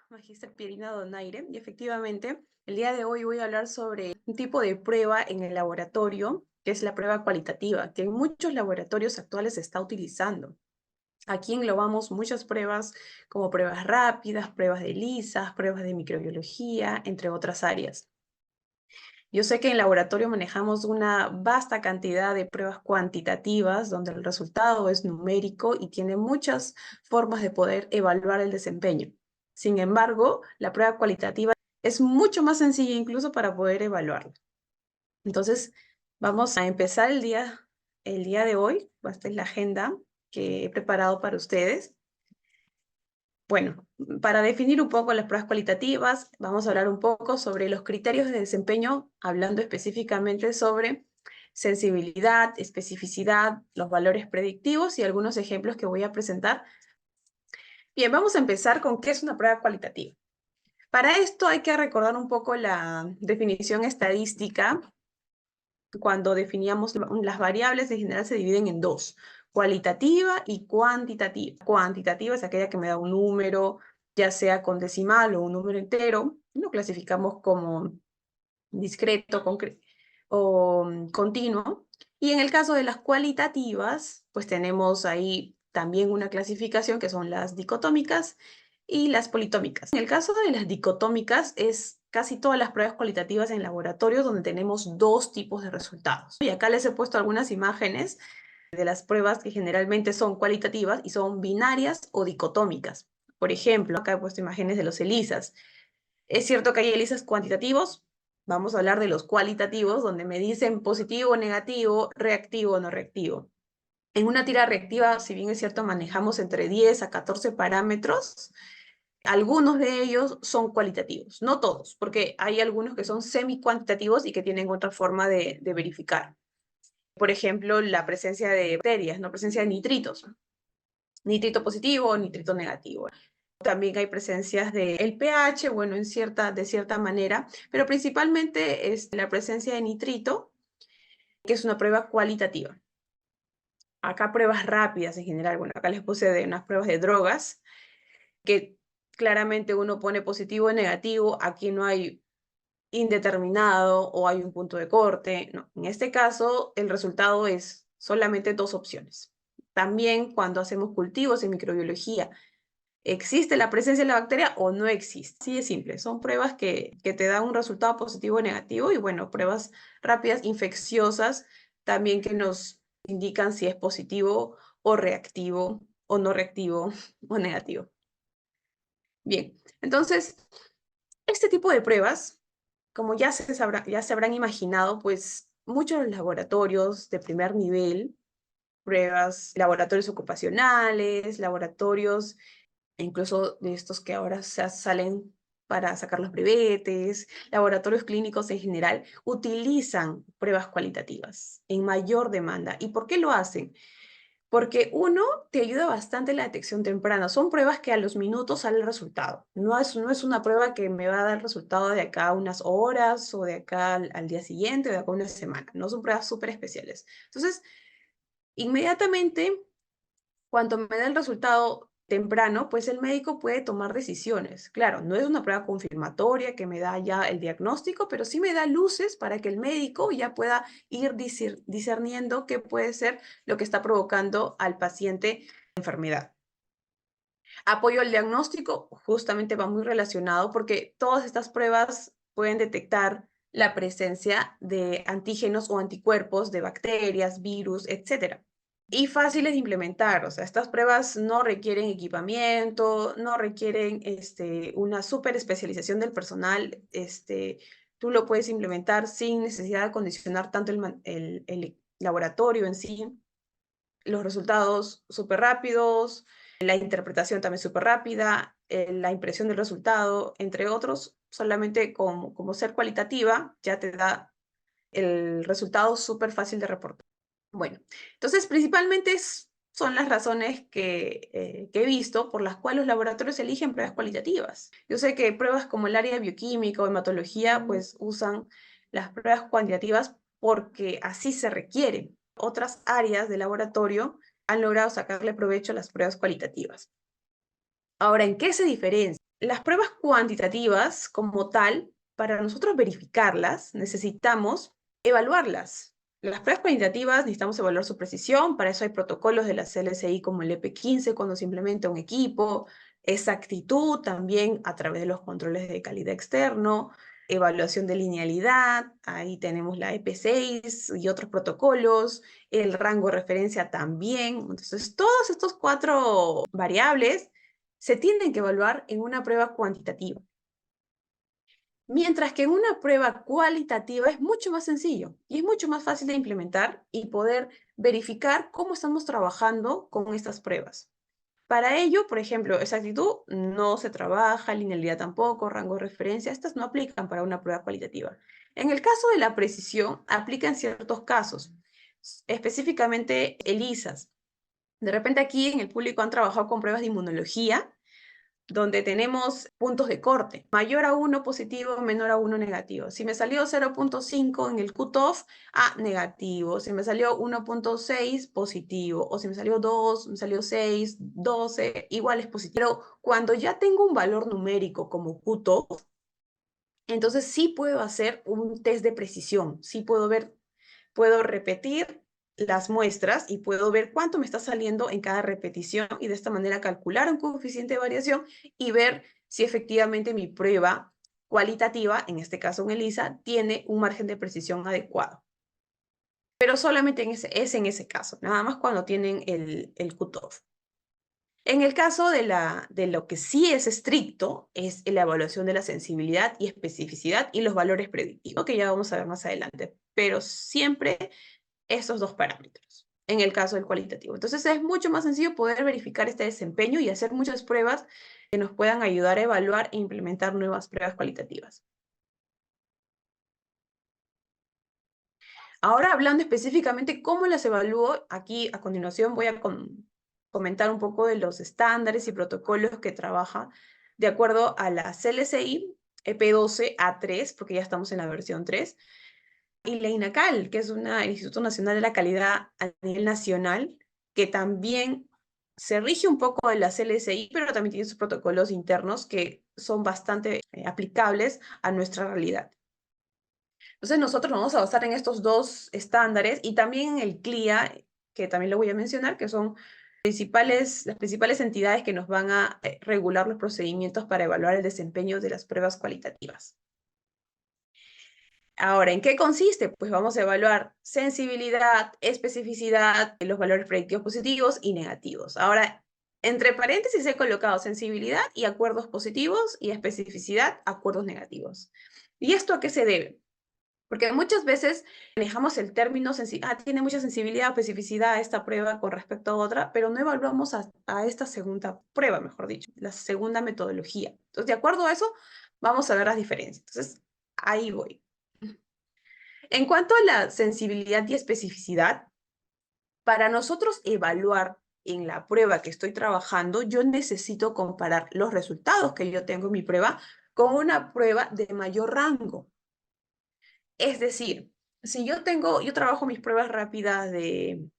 Magíster Pierina Donaire, y efectivamente, el día de hoy voy a hablar sobre un tipo de prueba en el laboratorio, que es la prueba cualitativa, que en muchos laboratorios actuales se está utilizando. Aquí englobamos muchas pruebas, como pruebas rápidas, pruebas de ELISA, pruebas de microbiología, entre otras áreas. Yo sé que en laboratorio manejamos una vasta cantidad de pruebas cuantitativas, donde el resultado es numérico y tiene muchas formas de poder evaluar el desempeño. Sin embargo, la prueba cualitativa es mucho más sencilla incluso para poder evaluarla. Entonces, vamos a empezar el día de hoy. Esta es la agenda que he preparado para ustedes. Bueno, para definir un poco las pruebas cualitativas, vamos a hablar un poco sobre los criterios de desempeño, hablando específicamente sobre sensibilidad, especificidad, los valores predictivos y algunos ejemplos que voy a presentar. Bien, vamos a empezar con qué es una prueba cualitativa. Para esto hay que recordar un poco la definición estadística. Cuando definíamos las variables, en general se dividen en dos: cualitativa y cuantitativa. Cuantitativa es aquella que me da un número, ya sea con decimal o un número entero. Lo clasificamos como discreto o continuo. Y en el caso de las cualitativas, pues tenemos ahí también una clasificación que son las dicotómicas y las politómicas. En el caso de las dicotómicas es casi todas las pruebas cualitativas en laboratorio donde tenemos dos tipos de resultados. Y acá les he puesto algunas imágenes de las pruebas que generalmente son cualitativas y son binarias o dicotómicas. Por ejemplo, acá he puesto imágenes de los ELISAs. Es cierto que hay ELISAs cuantitativos. Vamos a hablar de los cualitativos, donde me dicen positivo, negativo, reactivo o no reactivo. En una tira reactiva, si bien es cierto, manejamos entre 10 a 14 parámetros. Algunos de ellos son cualitativos, no todos, porque hay algunos que son semi-cuantitativos y que tienen otra forma de verificar. Por ejemplo, la presencia de bacterias, no presencia de nitritos. Nitrito positivo o nitrito negativo. También hay presencias del pH, bueno, de cierta manera, pero principalmente es la presencia de nitrito, que es una prueba cualitativa. Acá pruebas rápidas en general, bueno, acá les puse de unas pruebas de drogas, que claramente uno pone positivo o negativo, aquí no hay indeterminado o hay un punto de corte, no. En este caso, el resultado es solamente dos opciones. También cuando hacemos cultivos en microbiología, ¿existe la presencia de la bacteria o no existe? Así de simple, son pruebas que te dan un resultado positivo o negativo y bueno, pruebas rápidas, infecciosas, también que nos indican si es positivo o reactivo o no reactivo o negativo. Bien, entonces, este tipo de pruebas, como ya se habrán imaginado, pues muchos laboratorios de primer nivel, pruebas, laboratorios ocupacionales, laboratorios incluso de estos que ahora salen para sacar los brevetes, laboratorios clínicos en general, utilizan pruebas cualitativas en mayor demanda. ¿Y por qué lo hacen? Porque uno, te ayuda bastante en la detección temprana. Son pruebas que a los minutos sale el resultado. No es una prueba que me va a dar el resultado de acá a unas horas o de acá al día siguiente o de acá a una semana. No son pruebas súper especiales. Entonces, inmediatamente cuando me da el resultado temprano, pues el médico puede tomar decisiones. Claro, no es una prueba confirmatoria que me da ya el diagnóstico, pero sí me da luces para que el médico ya pueda ir discerniendo qué puede ser lo que está provocando al paciente enfermedad. Apoyo al diagnóstico justamente va muy relacionado porque todas estas pruebas pueden detectar la presencia de antígenos o anticuerpos de bacterias, virus, etcétera. Y fáciles de implementar, o sea, estas pruebas no requieren equipamiento, no requieren una súper especialización del personal, tú lo puedes implementar sin necesidad de acondicionar tanto el laboratorio en sí, los resultados súper rápidos, la interpretación también súper rápida, la impresión del resultado, entre otros, solamente como ser cualitativa ya te da el resultado súper fácil de reportar. Bueno, entonces principalmente son las razones que he visto por las cuales los laboratorios eligen pruebas cualitativas. Yo sé que pruebas como el área de bioquímica o hematología pues usan las pruebas cuantitativas porque así se requieren. Otras áreas de laboratorio han logrado sacarle provecho a las pruebas cualitativas. Ahora, ¿en qué se diferencia? las pruebas cuantitativas como tal, para nosotros verificarlas, necesitamos evaluarlas. Las pruebas cuantitativas necesitamos evaluar su precisión, para eso hay protocolos de la CLSI como el EP15 cuando se implementa un equipo, exactitud también a través de los controles de calidad externo, evaluación de linealidad, ahí tenemos la EP6 y otros protocolos, el rango de referencia también. Entonces, todos estos 4 variables se tienen que evaluar en una prueba cuantitativa. Mientras que en una prueba cualitativa es mucho más sencillo y es mucho más fácil de implementar y poder verificar cómo estamos trabajando con estas pruebas. Para ello, por ejemplo, exactitud no se trabaja, linealidad tampoco, rango de referencia, estas no aplican para una prueba cualitativa. En el caso de la precisión, aplican ciertos casos, específicamente ELISAs. De repente aquí en el público han trabajado con pruebas de inmunología, donde tenemos puntos de corte, mayor a 1 positivo, menor a 1 negativo. Si me salió 0.5 en el cutoff, negativo. Si me salió 1.6, positivo. O si me salió 2, me salió 6, 12, igual es positivo. Pero cuando ya tengo un valor numérico como cutoff, entonces sí puedo hacer un test de precisión, sí puedo repetir las muestras y puedo ver cuánto me está saliendo en cada repetición y de esta manera calcular un coeficiente de variación y ver si efectivamente mi prueba cualitativa, en este caso un ELISA, tiene un margen de precisión adecuado. Pero solamente es en ese caso, nada más cuando tienen el cutoff. En el caso de lo que sí es estricto, es la evaluación de la sensibilidad y especificidad y los valores predictivos, que ya vamos a ver más adelante, pero siempre esos 2 parámetros, en el caso del cualitativo. Entonces es mucho más sencillo poder verificar este desempeño y hacer muchas pruebas que nos puedan ayudar a evaluar e implementar nuevas pruebas cualitativas. Ahora hablando específicamente cómo las evalúo, aquí a continuación voy a comentar un poco de los estándares y protocolos que trabaja de acuerdo a la CLSI EP12A3, porque ya estamos en la versión 3, y la INACAL, que es el Instituto Nacional de la Calidad a nivel nacional, que también se rige un poco de la CLSI, pero también tiene sus protocolos internos que son bastante aplicables a nuestra realidad. Entonces nosotros nos vamos a basar en estos 2 estándares y también en el CLIA, que también lo voy a mencionar, que son las principales entidades que nos van a regular los procedimientos para evaluar el desempeño de las pruebas cualitativas. Ahora, ¿en qué consiste? Pues vamos a evaluar sensibilidad, especificidad, los valores predictivos positivos y negativos. Ahora, entre paréntesis he colocado sensibilidad y acuerdos positivos y especificidad, acuerdos negativos. ¿Y esto a qué se debe? Porque muchas veces manejamos el término, tiene mucha sensibilidad o especificidad esta prueba con respecto a otra, pero no evaluamos a esta segunda prueba, mejor dicho, la segunda metodología. Entonces, de acuerdo a eso, vamos a ver las diferencias. Entonces, ahí voy. En cuanto a la sensibilidad y especificidad, para nosotros evaluar en la prueba que estoy trabajando, yo necesito comparar los resultados que yo tengo en mi prueba con una prueba de mayor rango. Es decir, si yo trabajo mis pruebas rápidas de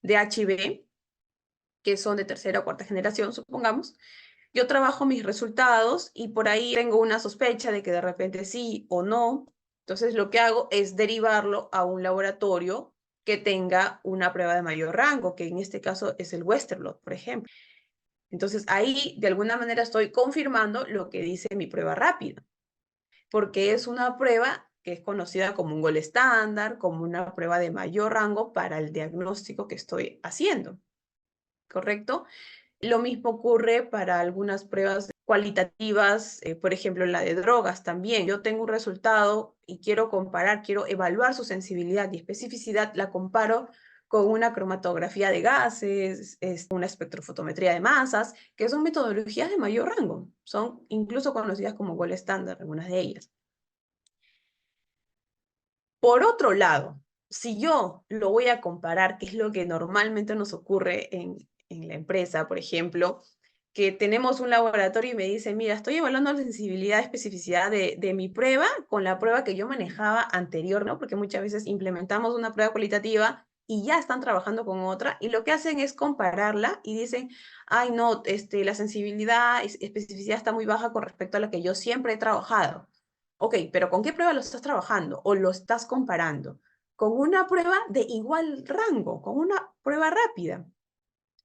HIV, que son de tercera o cuarta generación, supongamos, yo trabajo mis resultados y por ahí tengo una sospecha de que de repente sí o no. Entonces lo que hago es derivarlo a un laboratorio que tenga una prueba de mayor rango, que en este caso es el Western blot, por ejemplo. Entonces ahí de alguna manera estoy confirmando lo que dice mi prueba rápida, porque es una prueba que es conocida como un gold estándar, como una prueba de mayor rango para el diagnóstico que estoy haciendo, ¿correcto? Lo mismo ocurre para algunas pruebas cualitativas, por ejemplo, la de drogas también. Yo tengo un resultado y quiero comparar, quiero evaluar su sensibilidad y especificidad, la comparo con una cromatografía de gases, una espectrofotometría de masas, que son metodologías de mayor rango. Son incluso conocidas como gold estándar, algunas de ellas. Por otro lado, si yo lo voy a comparar, que es lo que normalmente nos ocurre en la empresa, por ejemplo, que tenemos un laboratorio y me dice, mira, estoy evaluando la sensibilidad y especificidad de mi prueba con la prueba que yo manejaba anterior, ¿no? Porque muchas veces implementamos una prueba cualitativa y ya están trabajando con otra, y lo que hacen es compararla y dicen, ay no, la sensibilidad y especificidad está muy baja con respecto a la que yo siempre he trabajado. Ok, pero ¿con qué prueba lo estás trabajando o lo estás comparando? Con una prueba de igual rango, con una prueba rápida.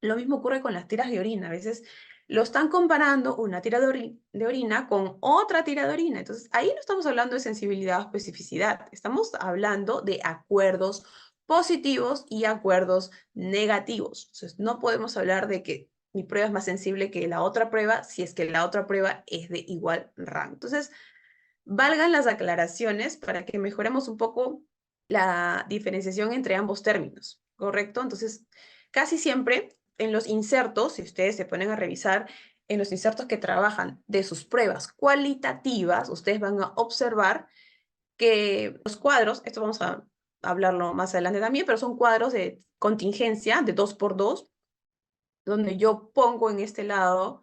Lo mismo ocurre con las tiras de orina. A veces lo están comparando una tira de orina con otra tira de orina. Entonces, ahí no estamos hablando de sensibilidad o especificidad. Estamos hablando de acuerdos positivos y acuerdos negativos. Entonces, no podemos hablar de que mi prueba es más sensible que la otra prueba si es que la otra prueba es de igual rango. Entonces, valgan las aclaraciones para que mejoremos un poco la diferenciación entre ambos términos, ¿correcto? Entonces, casi siempre en los insertos, si ustedes se ponen a revisar en los insertos que trabajan de sus pruebas cualitativas, ustedes van a observar que los cuadros, esto vamos a hablarlo más adelante también, pero son cuadros de contingencia de 2x2, donde yo pongo en este lado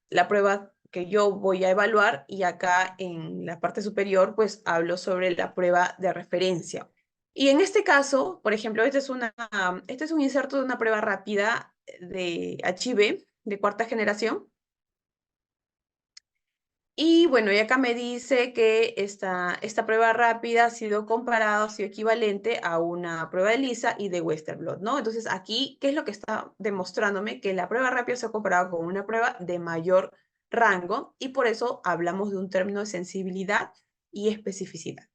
la prueba que yo voy a evaluar y acá en la parte superior pues hablo sobre la prueba de referencia. Y en este caso, por ejemplo, este es un inserto de una prueba rápida de HIV de cuarta generación. Y bueno, y acá me dice que esta prueba rápida ha sido comparada, ha sido equivalente a una prueba de Lisa y de Western blot, ¿no? Entonces aquí, ¿qué es lo que está demostrándome? Que la prueba rápida se ha comparado con una prueba de mayor rango y por eso hablamos de un término de sensibilidad y especificidad.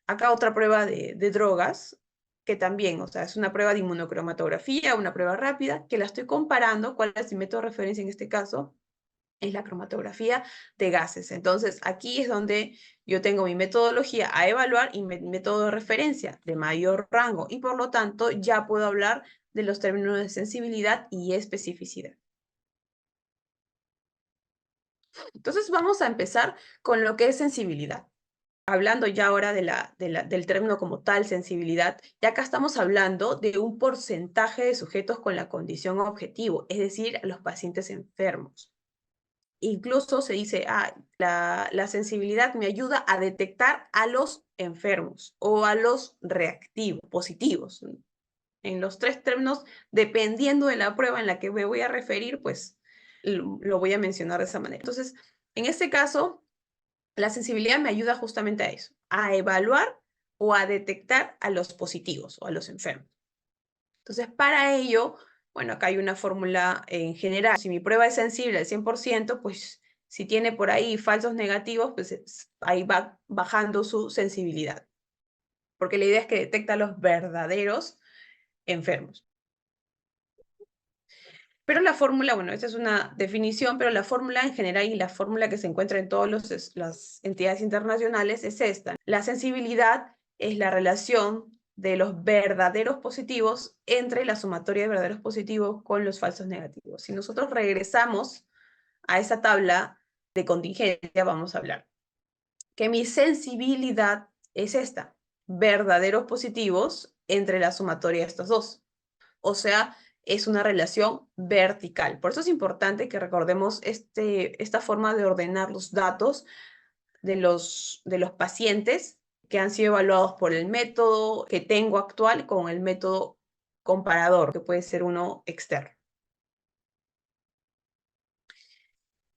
Acá otra prueba de drogas, que también, o sea, es una prueba de inmunocromatografía, una prueba rápida, que la estoy comparando. ¿Cuál es mi método de referencia en este caso? Es la cromatografía de gases. Entonces, aquí es donde yo tengo mi metodología a evaluar y mi método de referencia de mayor rango, y por lo tanto ya puedo hablar de los términos de sensibilidad y especificidad. Entonces, vamos a empezar con lo que es sensibilidad. Hablando ya ahora del término como tal, sensibilidad, ya acá estamos hablando de un porcentaje de sujetos con la condición objetivo, es decir, los pacientes enfermos. Incluso se dice, la sensibilidad me ayuda a detectar a los enfermos o a los reactivos, positivos. En los tres términos, dependiendo de la prueba en la que me voy a referir, pues lo voy a mencionar de esa manera. Entonces, en este caso, la sensibilidad me ayuda justamente a eso, a evaluar o a detectar a los positivos o a los enfermos. Entonces, para ello, bueno, acá hay una fórmula en general. Si mi prueba es sensible al 100%, pues si tiene por ahí falsos negativos, pues ahí va bajando su sensibilidad. Porque la idea es que detecta a los verdaderos enfermos. Pero la fórmula, bueno, esta es una definición, pero la fórmula en general y la fórmula que se encuentra en todas las entidades internacionales es esta. La sensibilidad es la relación de los verdaderos positivos entre la sumatoria de verdaderos positivos con los falsos negativos. Si nosotros regresamos a esa tabla de contingencia, vamos a hablar que mi sensibilidad es esta, verdaderos positivos entre la sumatoria de estos dos. O sea, es una relación vertical. Por eso es importante que recordemos esta forma de ordenar los datos de los pacientes que han sido evaluados por el método que tengo actual con el método comparador, que puede ser uno externo.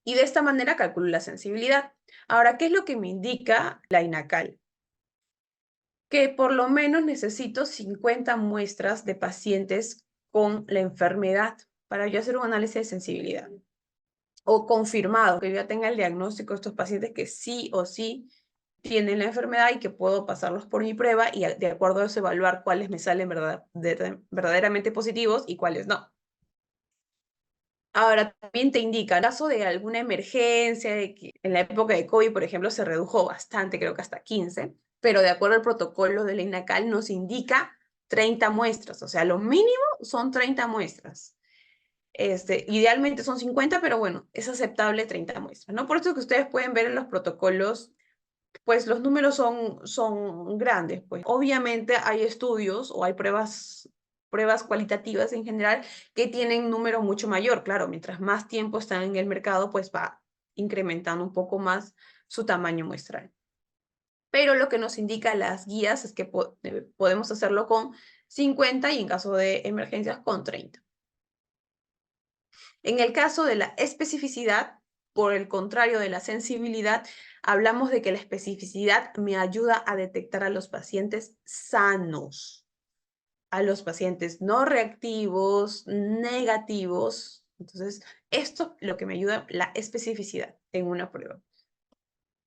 Y de esta manera calculo la sensibilidad. Ahora, ¿qué es lo que me indica la INACAL? Que por lo menos necesito 50 muestras de pacientes con la enfermedad para yo hacer un análisis de sensibilidad. O confirmado, que yo ya tenga el diagnóstico de estos pacientes que sí o sí tienen la enfermedad y que puedo pasarlos por mi prueba y de acuerdo a eso evaluar cuáles me salen verdaderamente positivos y cuáles no. Ahora, también te indica, en caso de alguna emergencia, de que en la época de COVID, por ejemplo, se redujo bastante, creo que hasta 15, pero de acuerdo al protocolo de la INACAL nos indica 30 muestras, o sea, lo mínimo son 30 muestras. Idealmente son 50, pero bueno, es aceptable 30 muestras, ¿no? Por eso que ustedes pueden ver en los protocolos, pues los números son grandes, pues. Obviamente hay estudios o hay pruebas cualitativas en general que tienen número mucho mayor. Claro, mientras más tiempo están en el mercado, pues va incrementando un poco más su tamaño muestral. Pero lo que nos indica las guías es que podemos hacerlo con 50 y en caso de emergencias con 30. En el caso de la especificidad, por el contrario de la sensibilidad, hablamos de que la especificidad me ayuda a detectar a los pacientes sanos, a los pacientes no reactivos, negativos. Entonces, esto es lo que me ayuda la especificidad en una prueba.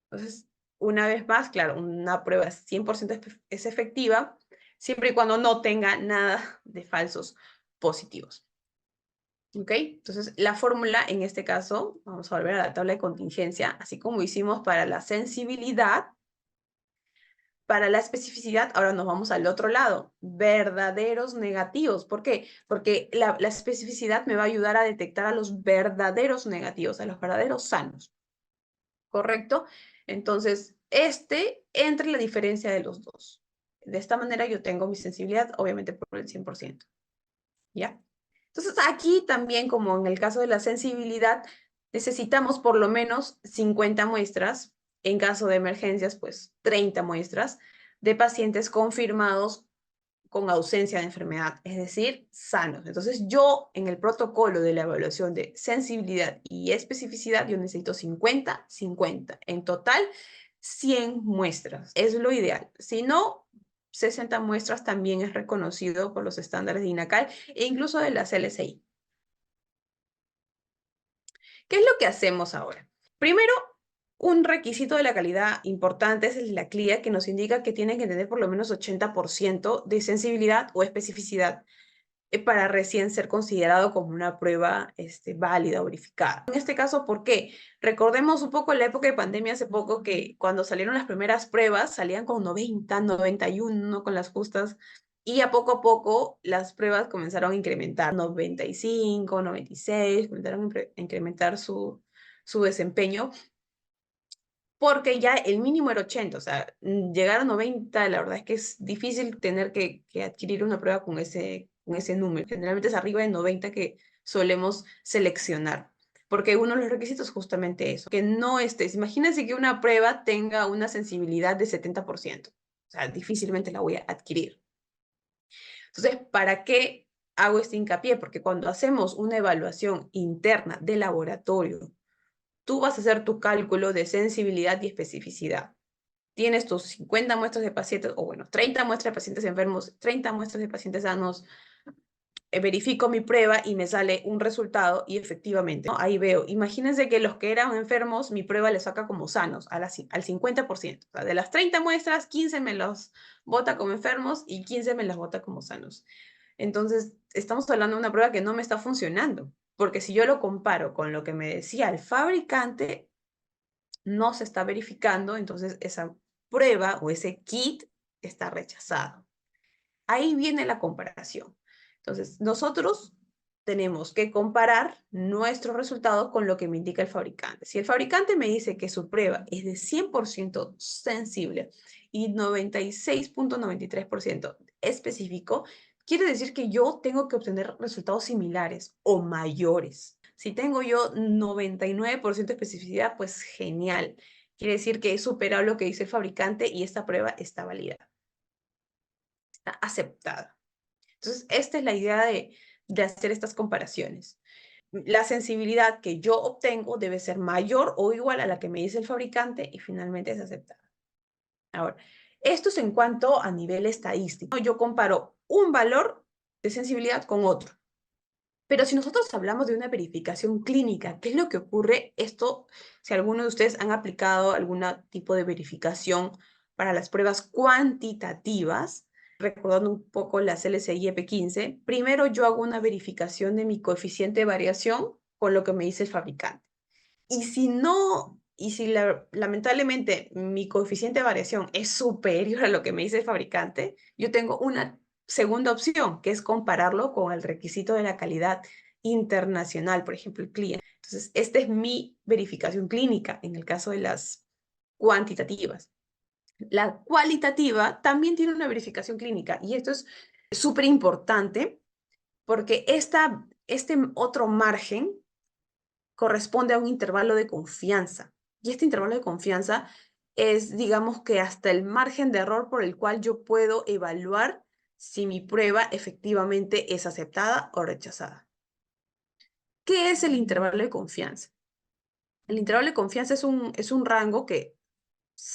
Entonces, una vez más, claro, una prueba 100% es efectiva siempre y cuando no tenga nada de falsos positivos. ¿Ok? Entonces, la fórmula en este caso, vamos a volver a la tabla de contingencia, así como hicimos para la sensibilidad, para la especificidad, ahora nos vamos al otro lado, verdaderos negativos. ¿Por qué? Porque la especificidad me va a ayudar a detectar a los verdaderos negativos, a los verdaderos sanos. ¿Correcto? Entonces, entre la diferencia de los dos. De esta manera yo tengo mi sensibilidad, obviamente por el 100%. ¿Ya? Entonces, aquí también, como en el caso de la sensibilidad, necesitamos por lo menos 50 muestras, en caso de emergencias, pues 30 muestras, de pacientes confirmados con ausencia de enfermedad, es decir, sanos. Entonces, yo en el protocolo de la evaluación de sensibilidad y especificidad, yo necesito 50, 50. En total, 100 muestras. Es lo ideal. Si no, 60 muestras también es reconocido por los estándares de INACAL e incluso de la CLSI. ¿Qué es lo que hacemos ahora? Primero, un requisito de la calidad importante es el de la CLIA, que nos indica que tienen que tener por lo menos 80% de sensibilidad o especificidad para recién ser considerado como una prueba válida o verificada. En este caso, ¿por qué? Recordemos un poco la época de pandemia hace poco que cuando salieron las primeras pruebas salían con 90, 91 con las justas y a poco las pruebas comenzaron a incrementar, 95, 96, comenzaron a incrementar su desempeño porque ya el mínimo era 80, o sea, llegar a 90, la verdad es que es difícil tener que adquirir una prueba con ese número. Generalmente es arriba de 90 que solemos seleccionar, porque uno de los requisitos es justamente eso, que no estés, imagínense que una prueba tenga una sensibilidad de 70%, o sea, difícilmente la voy a adquirir. Entonces, ¿para qué hago este hincapié? Porque cuando hacemos una evaluación interna de laboratorio, tú vas a hacer tu cálculo de sensibilidad y especificidad. Tienes tus 50 muestras de pacientes, o bueno, 30 muestras de pacientes enfermos, 30 muestras de pacientes sanos, verifico mi prueba y me sale un resultado y efectivamente, ¿no? Ahí veo, imagínense que los que eran enfermos, mi prueba les saca como sanos, al 50%. O sea, de las 30 muestras, 15 me los bota como enfermos y 15 me las bota como sanos. Entonces, estamos hablando de una prueba que no me está funcionando, porque si yo lo comparo con lo que me decía el fabricante, no se está verificando, entonces esa prueba o ese kit está rechazado. Ahí viene la comparación. Entonces, nosotros tenemos que comparar nuestros resultados con lo que me indica el fabricante. Si el fabricante me dice que su prueba es de 100% sensible y 96.93% específico, quiere decir que yo tengo que obtener resultados similares o mayores. Si tengo yo 99% especificidad, pues genial. Quiere decir que he superado lo que dice el fabricante y esta prueba está válida, está aceptada. Entonces, esta es la idea de hacer estas comparaciones. La sensibilidad que yo obtengo debe ser mayor o igual a la que me dice el fabricante y finalmente es aceptada. Ahora, esto es en cuanto a nivel estadístico. Yo comparo un valor de sensibilidad con otro. Pero si nosotros hablamos de una verificación clínica, ¿qué es lo que ocurre? Esto, si alguno de ustedes han aplicado algún tipo de verificación para las pruebas cuantitativas, recordando un poco las LCI EP15, primero yo hago una verificación de mi coeficiente de variación con lo que me dice el fabricante. Y si no, lamentablemente mi coeficiente de variación es superior a lo que me dice el fabricante, yo tengo una segunda opción, que es compararlo con el requisito de la calidad internacional, por ejemplo, el CLIA. Entonces, esta es mi verificación clínica en el caso de las cuantitativas. La cualitativa también tiene una verificación clínica y esto es súper importante porque este otro margen corresponde a un intervalo de confianza. Y este intervalo de confianza es, digamos que hasta el margen de error por el cual yo puedo evaluar si mi prueba efectivamente es aceptada o rechazada. ¿Qué es el intervalo de confianza? El intervalo de confianza es un rango que,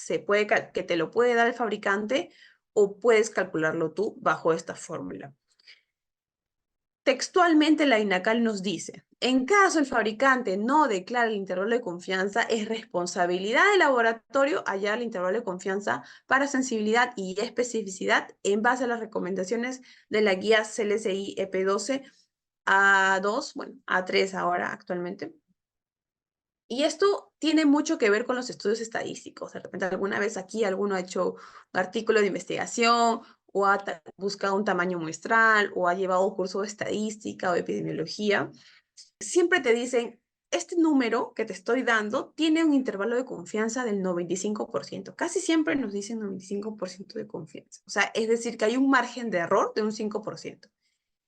que te lo puede dar el fabricante o puedes calcularlo tú bajo esta fórmula. Textualmente la INACAL nos dice, en caso el fabricante no declare el intervalo de confianza, es responsabilidad del laboratorio hallar el intervalo de confianza para sensibilidad y especificidad en base a las recomendaciones de la guía CLSI EP12 A2, bueno, A3 ahora actualmente. Y esto tiene mucho que ver con los estudios estadísticos. De repente alguna vez aquí alguno ha hecho un artículo de investigación o ha buscado un tamaño muestral o ha llevado un curso de estadística o epidemiología. Siempre te dicen, este número que te estoy dando tiene un intervalo de confianza del 95%. Casi siempre nos dicen 95% de confianza. O sea, es decir, que hay un margen de error de un 5%.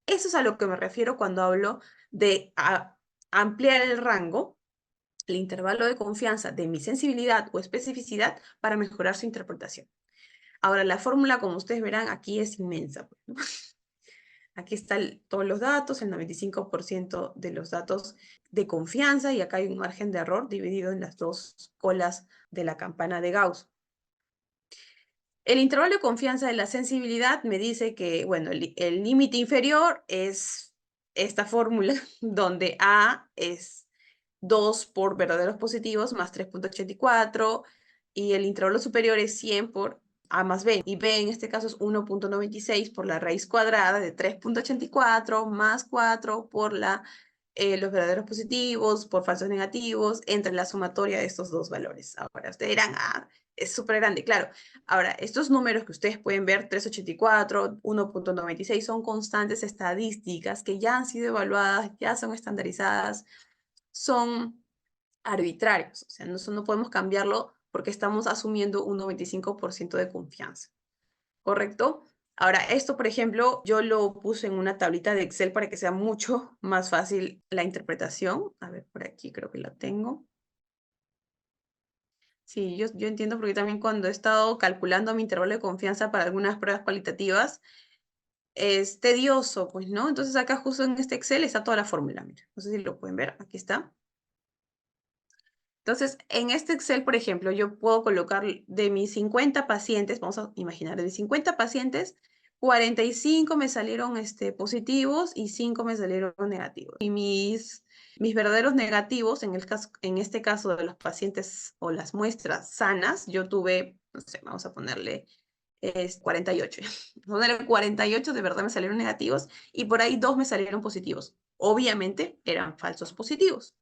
Eso es a lo que me refiero cuando hablo de ampliar el rango, el intervalo de confianza de mi sensibilidad o especificidad para mejorar su interpretación. Ahora, la fórmula, como ustedes verán, aquí es inmensa, pues, ¿no? Aquí están todos los datos, el 95% de los datos de confianza, y acá hay un margen de error dividido en las dos colas de la campana de Gauss. El intervalo de confianza de la sensibilidad me dice que, bueno, el límite inferior es esta fórmula, donde A es 2 por verdaderos positivos más 3.84, y el intervalo superior es 100 por A más B, y B en este caso es 1.96 por la raíz cuadrada de 3.84 más 4 por los verdaderos positivos por falsos negativos entre la sumatoria de estos dos valores. Ahora ustedes dirán, es súper grande, claro. Ahora, estos números que ustedes pueden ver, 384, 1.96, son constantes estadísticas que ya han sido evaluadas, ya son estandarizadas, son arbitrarios. O sea, no podemos cambiarlo porque estamos asumiendo un 95% de confianza. ¿Correcto? Ahora, esto, por ejemplo, yo lo puse en una tablita de Excel para que sea mucho más fácil la interpretación. A ver, por aquí creo que la tengo. Sí, yo entiendo porque también cuando he estado calculando mi intervalo de confianza para algunas pruebas cualitativas, es tedioso, pues, ¿no? Entonces acá justo en este Excel está toda la fórmula, mira. No sé si lo pueden ver, aquí está. Entonces, en este Excel, por ejemplo, yo puedo colocar de mis 50 pacientes, vamos a imaginar, de mis 50 pacientes, 45 me salieron positivos y 5 me salieron negativos. Y mis verdaderos negativos, en este caso de los pacientes o las muestras sanas, yo tuve, no sé, vamos a ponerle 48. Vamos a ponerle 48 de verdad me salieron negativos y por ahí 2 me salieron positivos. Obviamente eran falsos positivos.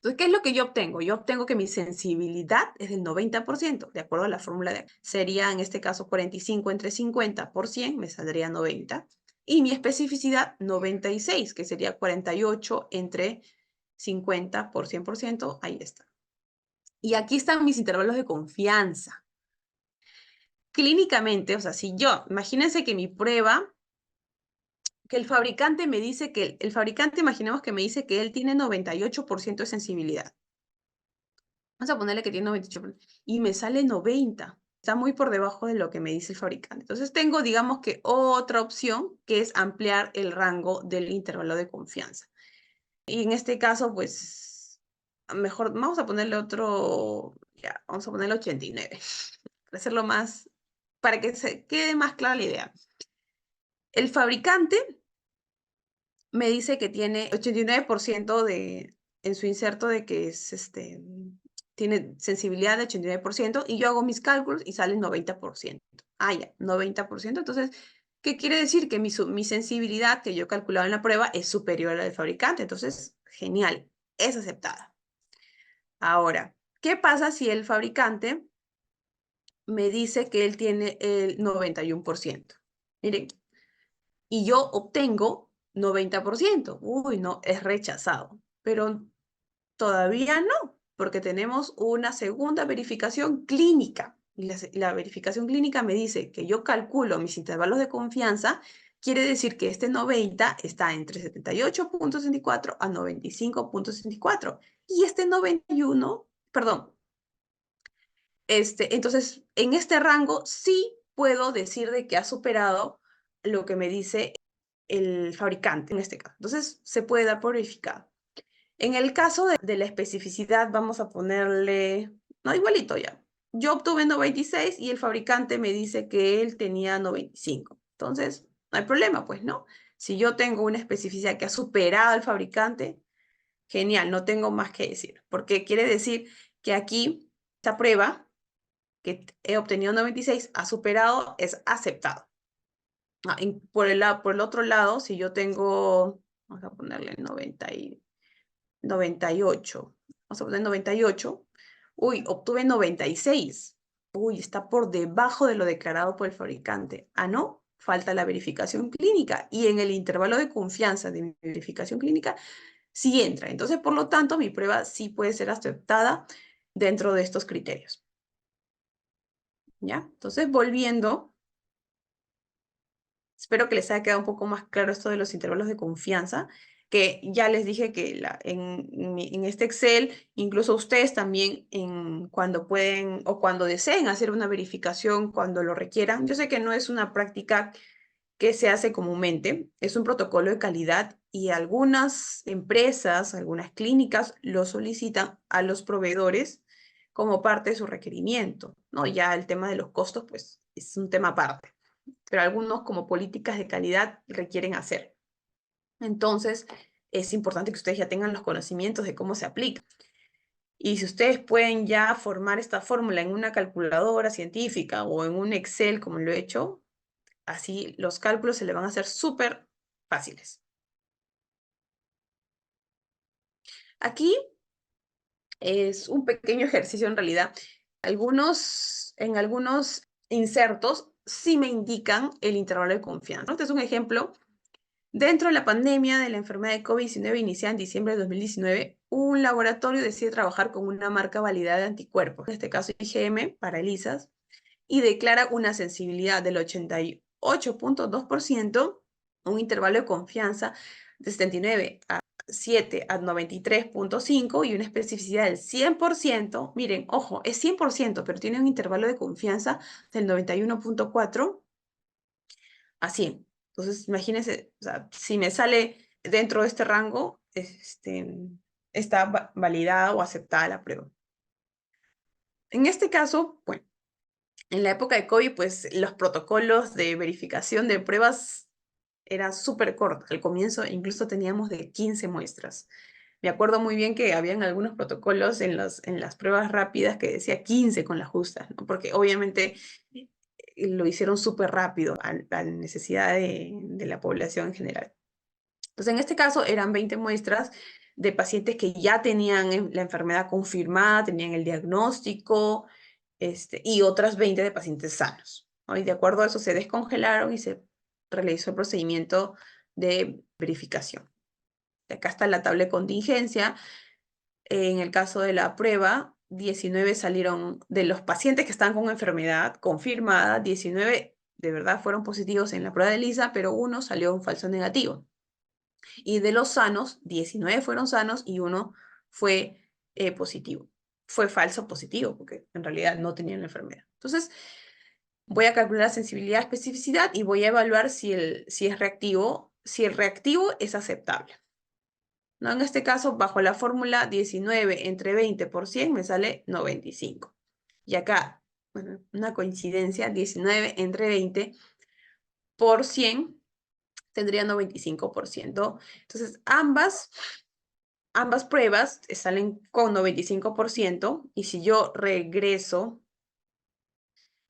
Entonces, ¿qué es lo que yo obtengo? Yo obtengo que mi sensibilidad es del 90%, de acuerdo a la fórmula de... Sería en este caso 45 entre 50 por 100, me saldría 90. Y mi especificidad 96, que sería 48 entre 50 por 100%, ahí está. Y aquí están mis intervalos de confianza. Clínicamente, o sea, si yo, imagínense que mi prueba, que el fabricante me dice que, el fabricante imaginemos que me dice que él tiene 98% de sensibilidad. Vamos a ponerle que tiene 98% y me sale 90. Está muy por debajo de lo que me dice el fabricante. Entonces tengo, digamos que otra opción, que es ampliar el rango del intervalo de confianza. Y en este caso, pues, mejor, vamos a ponerle otro, ya, vamos a ponerle 89, para hacerlo más, para que se quede más clara la idea. El fabricante me dice que tiene 89% en su inserto de que es tiene sensibilidad de 89% y yo hago mis cálculos y sale 90%. Ah, ya, 90%. Entonces, ¿qué quiere decir? Que mi sensibilidad que yo he calculado en la prueba es superior a la del fabricante. Entonces, genial, es aceptada. Ahora, ¿qué pasa si el fabricante me dice que él tiene el 91%? Miren, y yo obtengo 90%. Uy, no, es rechazado. Pero todavía no, porque tenemos una segunda verificación clínica. Y la verificación clínica me dice que yo calculo mis intervalos de confianza, quiere decir que este 90 está entre 78.64 a 95.64. Y este 91, perdón, entonces en este rango sí puedo decir de que ha superado lo que me dice el fabricante en este caso. Entonces, se puede dar por verificado. En el caso de la especificidad, vamos a ponerle, no, igualito ya. Yo obtuve 96 y el fabricante me dice que él tenía 95. Entonces, no hay problema, pues, ¿no? Si yo tengo una especificidad que ha superado al fabricante, genial, no tengo más que decir. Porque quiere decir que aquí, esta prueba, que he obtenido 96, ha superado, es aceptado. Por el otro lado, si yo tengo, vamos a ponerle 98. Vamos a poner 98. Uy, obtuve 96. Uy, está por debajo de lo declarado por el fabricante. Ah, no, falta la verificación clínica. Y en el intervalo de confianza de mi verificación clínica, sí entra. Entonces, por lo tanto, mi prueba sí puede ser aceptada dentro de estos criterios. ¿Ya? Entonces, volviendo, espero que les haya quedado un poco más claro esto de los intervalos de confianza, que ya les dije que en este Excel, incluso ustedes también cuando pueden o cuando deseen hacer una verificación, cuando lo requieran. Yo sé que no es una práctica que se hace comúnmente, es un protocolo de calidad y algunas empresas, algunas clínicas lo solicitan a los proveedores como parte de su requerimiento, ¿no? Ya el tema de los costos, pues, es un tema aparte, pero algunos como políticas de calidad requieren hacer. Entonces, es importante que ustedes ya tengan los conocimientos de cómo se aplica. Y si ustedes pueden ya formar esta fórmula en una calculadora científica o en un Excel, como lo he hecho, así los cálculos se le van a hacer súper fáciles. Aquí es un pequeño ejercicio en realidad. En algunos insertos sí me indican el intervalo de confianza. Este es un ejemplo. Dentro de la pandemia de la enfermedad de COVID-19 iniciada en diciembre de 2019, un laboratorio decide trabajar con una marca validada de anticuerpos, en este caso IgM, para ELISAs, y declara una sensibilidad del 88.2%, un intervalo de confianza de 79 a 7 a 93.5 y una especificidad del 100%. Miren, ojo, es 100%, pero tiene un intervalo de confianza del 91.4 a 100. Entonces, imagínense, o sea, si me sale dentro de este rango, está validada o aceptada la prueba. En este caso, bueno, en la época de COVID, pues los protocolos de verificación de pruebas eran súper cortos. Al comienzo incluso teníamos de 15 muestras. Me acuerdo muy bien que habían algunos protocolos en las pruebas rápidas que decía 15 con las justas, ¿no? Porque obviamente lo hicieron súper rápido a la necesidad de la población en general. Entonces, en este caso eran 20 muestras de pacientes que ya tenían la enfermedad confirmada, tenían el diagnóstico, y otras 20 de pacientes sanos, ¿no? Y de acuerdo a eso se descongelaron y se realizó el procedimiento de verificación. Acá está la tabla de contingencia. En el caso de la prueba, 19 salieron de los pacientes que están con enfermedad confirmada, 19 de verdad fueron positivos en la prueba de ELISA, pero uno salió un falso negativo. Y de los sanos, 19 fueron sanos y uno fue positivo. Fue falso positivo, porque en realidad no tenían la enfermedad. Entonces, voy a calcular la sensibilidad, especificidad y voy a evaluar si es reactivo, si el reactivo es aceptable. ¿No? En este caso, bajo la fórmula 19 entre 20 por 100 me sale 95. Y acá, bueno, una coincidencia, 19 entre 20 por 100 tendría 95%. Entonces, ambas pruebas salen con 95% y si yo regreso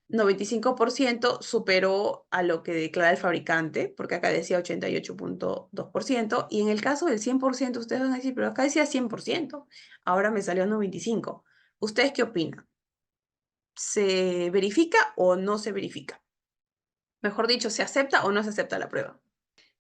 95% superó a lo que declara el fabricante, porque acá decía 88.2%, y en el caso del 100%, ustedes van a decir, pero acá decía 100%, ahora me salió 95%. ¿Ustedes qué opinan? ¿Se verifica o no se verifica? Mejor dicho, ¿se acepta o no se acepta la prueba?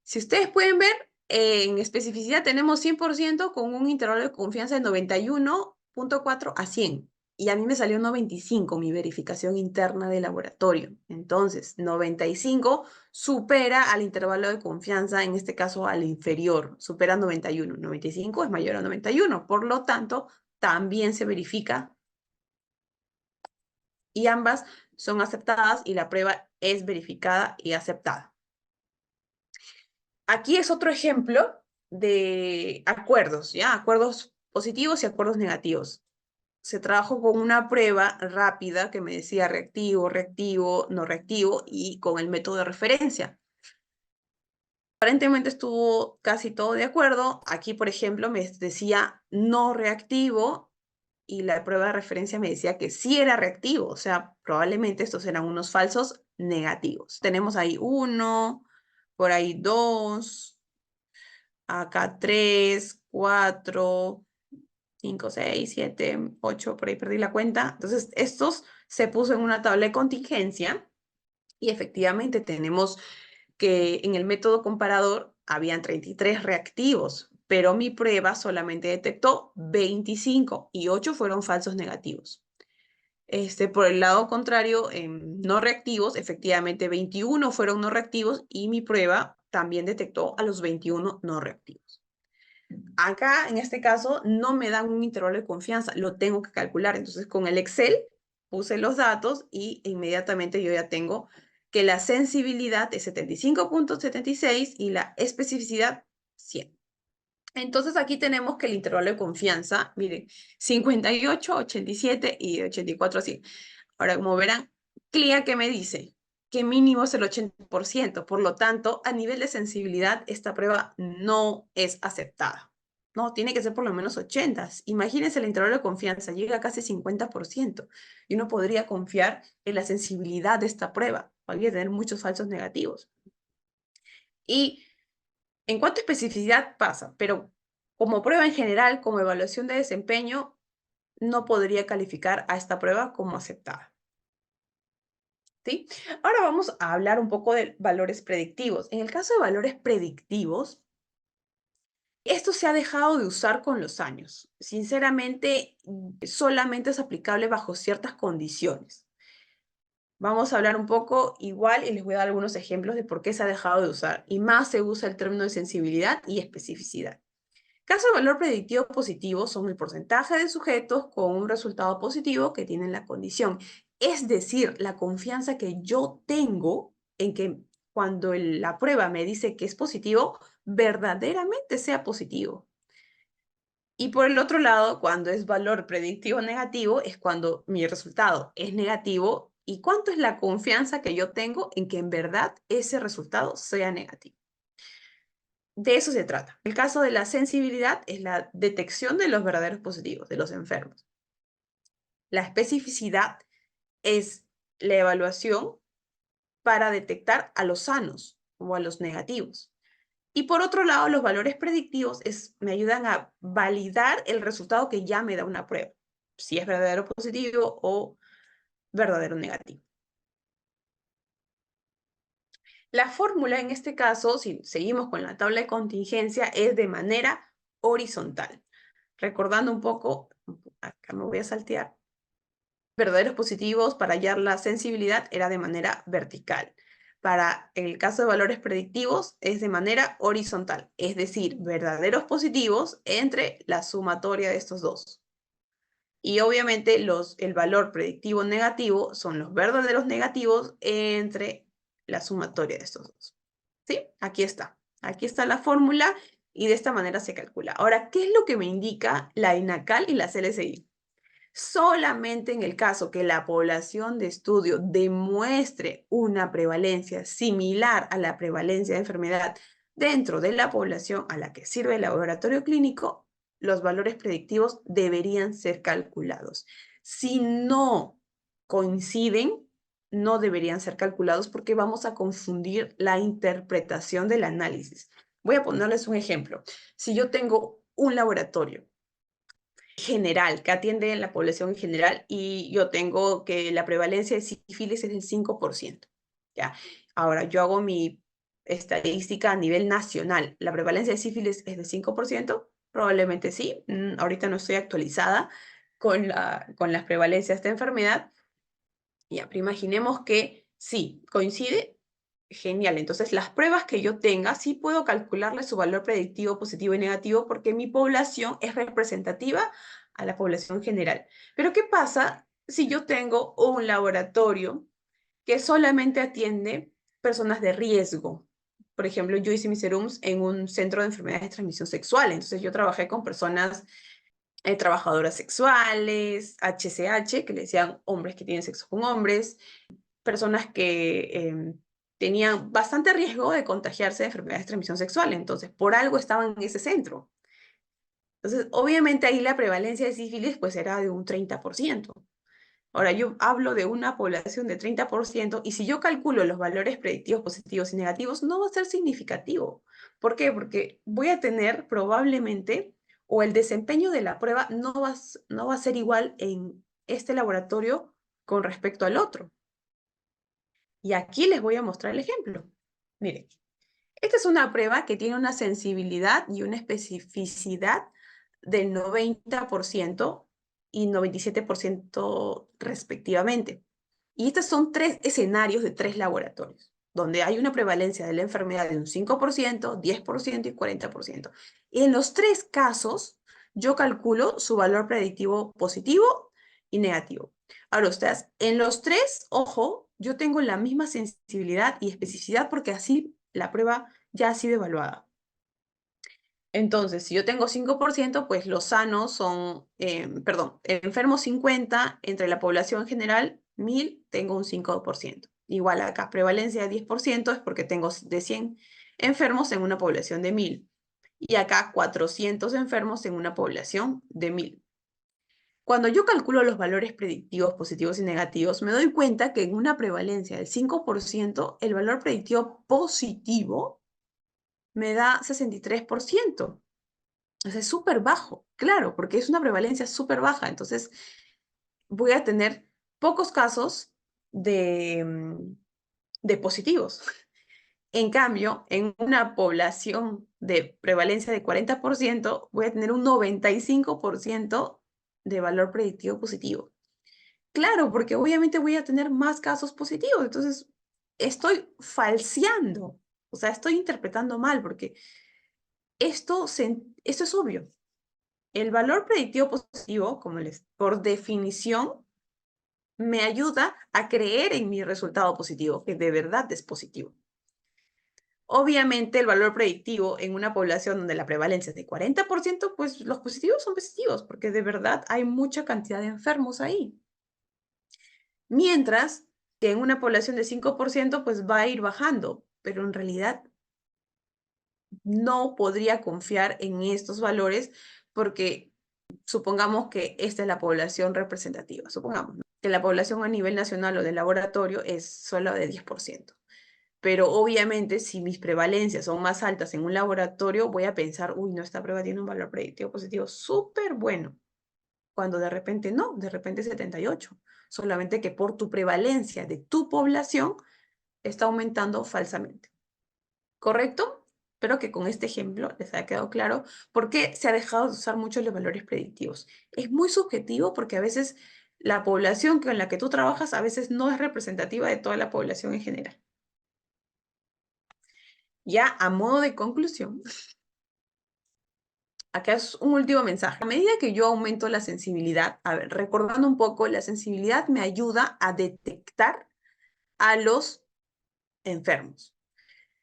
Si ustedes pueden ver, en especificidad tenemos 100% con un intervalo de confianza de 91.4 a 100. Y a mí me salió 95 mi verificación interna de laboratorio. Entonces, 95 supera al intervalo de confianza, en este caso al inferior, supera 91. 95 es mayor a 91, por lo tanto, también se verifica y ambas son aceptadas y la prueba es verificada y aceptada. Aquí es otro ejemplo de acuerdos, ¿ya? Acuerdos positivos y acuerdos negativos. Se trabajó con una prueba rápida que me decía reactivo, reactivo, no reactivo y con el método de referencia. Aparentemente estuvo casi todo de acuerdo. Aquí, por ejemplo, me decía no reactivo y la prueba de referencia me decía que sí era reactivo. O sea, probablemente estos eran unos falsos negativos. Tenemos ahí 1, por ahí 2, acá 3, 4, 5, 6, 7, 8, por ahí perdí la cuenta. Entonces, estos se puso en una tabla de contingencia y efectivamente tenemos que en el método comparador habían 33 reactivos, pero mi prueba solamente detectó 25 y 8 fueron falsos negativos. Por el lado contrario, en no reactivos, efectivamente 21 fueron no reactivos y mi prueba también detectó a los 21 no reactivos. Acá, en este caso, no me dan un intervalo de confianza, lo tengo que calcular. Entonces, con el Excel puse los datos y inmediatamente yo ya tengo que la sensibilidad es 75.76 y la especificidad 100. Entonces, aquí tenemos que el intervalo de confianza, miren, 58, 87 y de 84 a 100. Ahora, como verán, CLIA que me dice que mínimo es el 80%, por lo tanto, a nivel de sensibilidad, esta prueba no es aceptada. No, tiene que ser por lo menos 80. Imagínense el intervalo de confianza, llega a casi 50%. Y uno podría confiar en la sensibilidad de esta prueba. Podría tener muchos falsos negativos. Y en cuanto a especificidad pasa, pero como prueba en general, como evaluación de desempeño, no podría calificar a esta prueba como aceptada. ¿Sí? Ahora vamos a hablar un poco de valores predictivos. En el caso de valores predictivos, esto se ha dejado de usar con los años. Sinceramente, solamente es aplicable bajo ciertas condiciones. Vamos a hablar un poco igual y les voy a dar algunos ejemplos de por qué se ha dejado de usar. Y más se usa el término de sensibilidad y especificidad. Caso de valor predictivo positivo son el porcentaje de sujetos con un resultado positivo que tienen la condición. Es decir, la confianza que yo tengo en que cuando la prueba me dice que es positivo, verdaderamente sea positivo. Y por el otro lado, cuando es valor predictivo negativo, es cuando mi resultado es negativo y cuánto es la confianza que yo tengo en que en verdad ese resultado sea negativo. De eso se trata. El caso de la sensibilidad es la detección de los verdaderos positivos, de los enfermos. La especificidad es la evaluación para detectar a los sanos o a los negativos. Y por otro lado, los valores predictivos me ayudan a validar el resultado que ya me da una prueba, si es verdadero positivo o verdadero negativo. La fórmula en este caso, si seguimos con la tabla de contingencia, es de manera horizontal. Recordando un poco, acá me voy a saltear, verdaderos positivos para hallar la sensibilidad era de manera vertical. Para el caso de valores predictivos es de manera horizontal, es decir, verdaderos positivos entre la sumatoria de estos dos. Y obviamente el valor predictivo negativo son los verdaderos negativos entre la sumatoria de estos dos. ¿Sí? Aquí está. Aquí está la fórmula y de esta manera se calcula. Ahora, ¿qué es lo que me indica la INACAL y la CLSI? Solamente en el caso que la población de estudio demuestre una prevalencia similar a la prevalencia de enfermedad dentro de la población a la que sirve el laboratorio clínico, los valores predictivos deberían ser calculados. Si no coinciden, no deberían ser calculados porque vamos a confundir la interpretación del análisis. Voy a ponerles un ejemplo. Si yo tengo un laboratorio general, que atiende a la población en general, y yo tengo que la prevalencia de sífilis es del 5%, ¿ya? Ahora, yo hago mi estadística a nivel nacional. ¿La prevalencia de sífilis es del 5%? Probablemente sí. Ahorita no estoy actualizada con las prevalencias de esta enfermedad. Ya, pero imaginemos que sí, coincide. Genial, entonces las pruebas que yo tenga, sí puedo calcularle su valor predictivo positivo y negativo porque mi población es representativa a la población general. Pero ¿qué pasa si yo tengo un laboratorio que solamente atiende personas de riesgo? Por ejemplo, yo hice mis serums en un centro de enfermedades de transmisión sexual, entonces yo trabajé con personas trabajadoras sexuales, HCH, que le decían hombres que tienen sexo con hombres, personas que tenían bastante riesgo de contagiarse de enfermedades de transmisión sexual, entonces por algo estaban en ese centro. Entonces, obviamente ahí la prevalencia de sífilis pues era de un 30%. Ahora, yo hablo de una población de 30% y si yo calculo los valores predictivos positivos y negativos, no va a ser significativo. ¿Por qué? Porque voy a tener probablemente, o el desempeño de la prueba no va a ser igual en este laboratorio con respecto al otro. Y aquí les voy a mostrar el ejemplo. Miren, esta es una prueba que tiene una sensibilidad y una especificidad del 90% y 97% respectivamente. Y estos son 3 escenarios de 3 laboratorios, donde hay una prevalencia de la enfermedad de un 5%, 10% y 40%. Y en los 3 casos, yo calculo su valor predictivo positivo y negativo. Ahora, ustedes, en los 3, ojo, yo tengo la misma sensibilidad y especificidad porque así la prueba ya ha sido evaluada. Entonces, si yo tengo 5%, pues los sanos son, enfermos 50, entre la población general, 1000, tengo un 5%. Igual acá, prevalencia de 10% es porque tengo de 100 enfermos en una población de 1000. Y acá 400 enfermos en una población de 1000. Cuando yo calculo los valores predictivos positivos y negativos, me doy cuenta que en una prevalencia del 5%, el valor predictivo positivo me da 63%. O sea, es súper bajo, claro, porque es una prevalencia súper baja. Entonces, voy a tener pocos casos de positivos. En cambio, en una población de prevalencia de 40%, voy a tener un 95% de valor predictivo positivo. Claro, porque obviamente voy a tener más casos positivos. Entonces, estoy falseando, o sea, estoy interpretando mal, porque esto es obvio. El valor predictivo positivo, por definición, me ayuda a creer en mi resultado positivo, que de verdad es positivo. Obviamente, el valor predictivo en una población donde la prevalencia es de 40%, pues los positivos son positivos, porque de verdad hay mucha cantidad de enfermos ahí. Mientras que en una población de 5%, pues va a ir bajando, pero en realidad no podría confiar en estos valores porque supongamos que esta es la población representativa, supongamos, ¿no?, que la población a nivel nacional o de laboratorio es solo de 10%. Pero obviamente si mis prevalencias son más altas en un laboratorio, voy a pensar, uy, no, esta prueba tiene un valor predictivo positivo súper bueno, cuando de repente no, de repente es 78, solamente que por tu prevalencia de tu población está aumentando falsamente. ¿Correcto? Espero que con este ejemplo les haya quedado claro por qué se ha dejado de usar mucho los valores predictivos. Es muy subjetivo porque a veces la población con la que tú trabajas a veces no es representativa de toda la población en general. Ya a modo de conclusión, acá es un último mensaje. A medida que yo aumento la sensibilidad, a ver, recordando un poco, la sensibilidad me ayuda a detectar a los enfermos.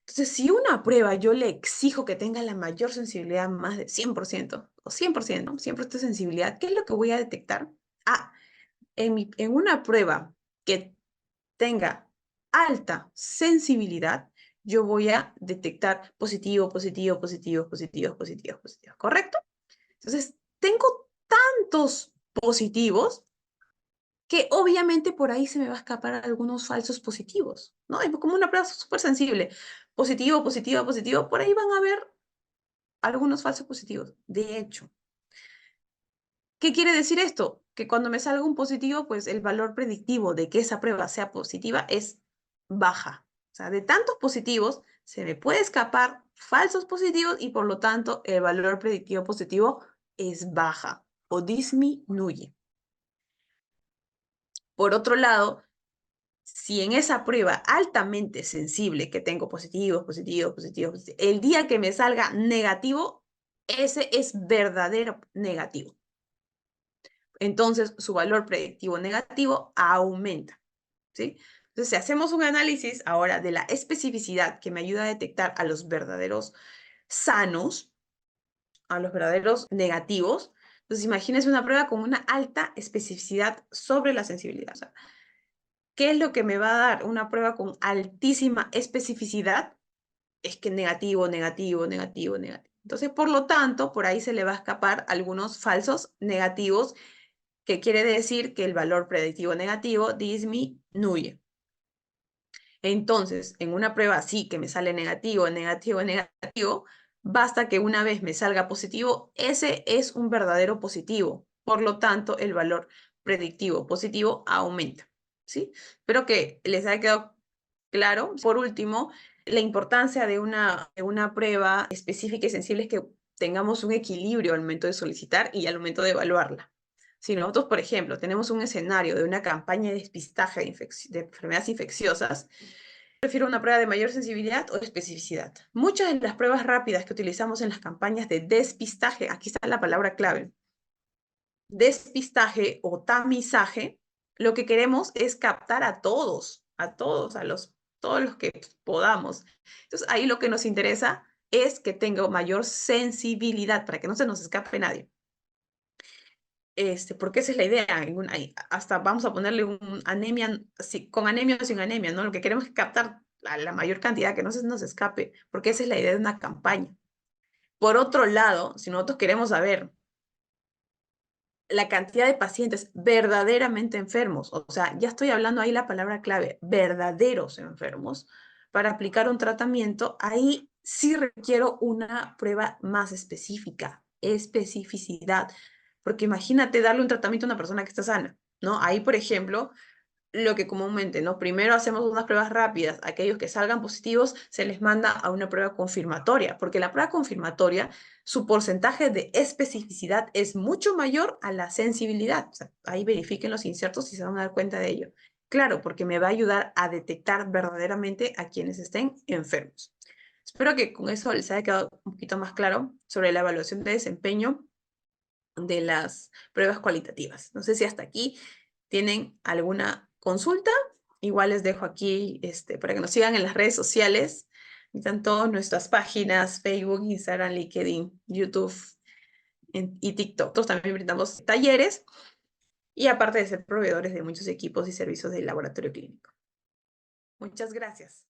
Entonces, si una prueba yo le exijo que tenga la mayor sensibilidad, más de 100% o 100%, ¿no? 100% de sensibilidad, ¿qué es lo que voy a detectar? Ah, en una prueba que tenga alta sensibilidad, yo voy a detectar positivo, positivo, positivo, positivo, positivo, positivo, ¿correcto? Entonces, tengo tantos positivos que obviamente por ahí se me va a escapar algunos falsos positivos, ¿no? Es como una prueba súper sensible. Positivo, positivo, positivo, por ahí van a haber algunos falsos positivos. De hecho, ¿qué quiere decir esto? Que cuando me salga un positivo, pues el valor predictivo de que esa prueba sea positiva es baja. O sea, de tantos positivos, se me puede escapar falsos positivos y por lo tanto el valor predictivo positivo es baja o disminuye. Por otro lado, si en esa prueba altamente sensible que tengo positivos, positivos, positivos, positivos, el día que me salga negativo, ese es verdadero negativo. entonces su valor predictivo negativo aumenta, ¿sí? Entonces, si hacemos un análisis ahora de la especificidad que me ayuda a detectar a los verdaderos sanos, a los verdaderos negativos, entonces imagínense una prueba con una alta especificidad sobre la sensibilidad. O sea, ¿qué es lo que me va a dar una prueba con altísima especificidad? Es que negativo, negativo, negativo, negativo. Entonces, por lo tanto, por ahí se le va a escapar algunos falsos negativos, que quiere decir que el valor predictivo negativo disminuye. Entonces, en una prueba así que me sale negativo, negativo, negativo, basta que una vez me salga positivo, ese es un verdadero positivo. Por lo tanto, el valor predictivo positivo aumenta, ¿sí? Espero que les haya quedado claro. Por último, la importancia de una prueba específica y sensible es que tengamos un equilibrio al momento de solicitar y al momento de evaluarla. Si nosotros, por ejemplo, tenemos un escenario de una campaña de despistaje de enfermedades infecciosas, prefiero una prueba de mayor sensibilidad o especificidad. Muchas de las pruebas rápidas que utilizamos en las campañas de despistaje, aquí está la palabra clave, despistaje o tamizaje, lo que queremos es captar a todos, todos los que podamos. Entonces, ahí lo que nos interesa es que tenga mayor sensibilidad para que no se nos escape nadie. Porque esa es la idea. Hasta vamos a ponerle un anemia, con anemia o sin anemia, ¿no? Lo que queremos es captar la mayor cantidad, que no se nos escape, porque esa es la idea de una campaña. Por otro lado, si nosotros queremos saber la cantidad de pacientes verdaderamente enfermos, o sea, ya estoy hablando ahí la palabra clave, verdaderos enfermos, para aplicar un tratamiento, ahí sí requiero una prueba más específica, especificidad, porque imagínate darle un tratamiento a una persona que está sana, ¿no? Ahí, por ejemplo, lo que comúnmente, ¿no? Primero hacemos unas pruebas rápidas, aquellos que salgan positivos se les manda a una prueba confirmatoria, porque la prueba confirmatoria, su porcentaje de especificidad es mucho mayor a la sensibilidad. O sea, ahí verifiquen los insertos y se van a dar cuenta de ello. Claro, porque me va a ayudar a detectar verdaderamente a quienes estén enfermos. Espero que con eso les haya quedado un poquito más claro sobre la evaluación de desempeño de las pruebas cualitativas. No sé si hasta aquí tienen alguna consulta. Igual les dejo aquí para que nos sigan en las redes sociales. Están todas nuestras páginas, Facebook, Instagram, LinkedIn, YouTube y TikTok. Nosotros también brindamos talleres y aparte de ser proveedores de muchos equipos y servicios del laboratorio clínico. Muchas gracias.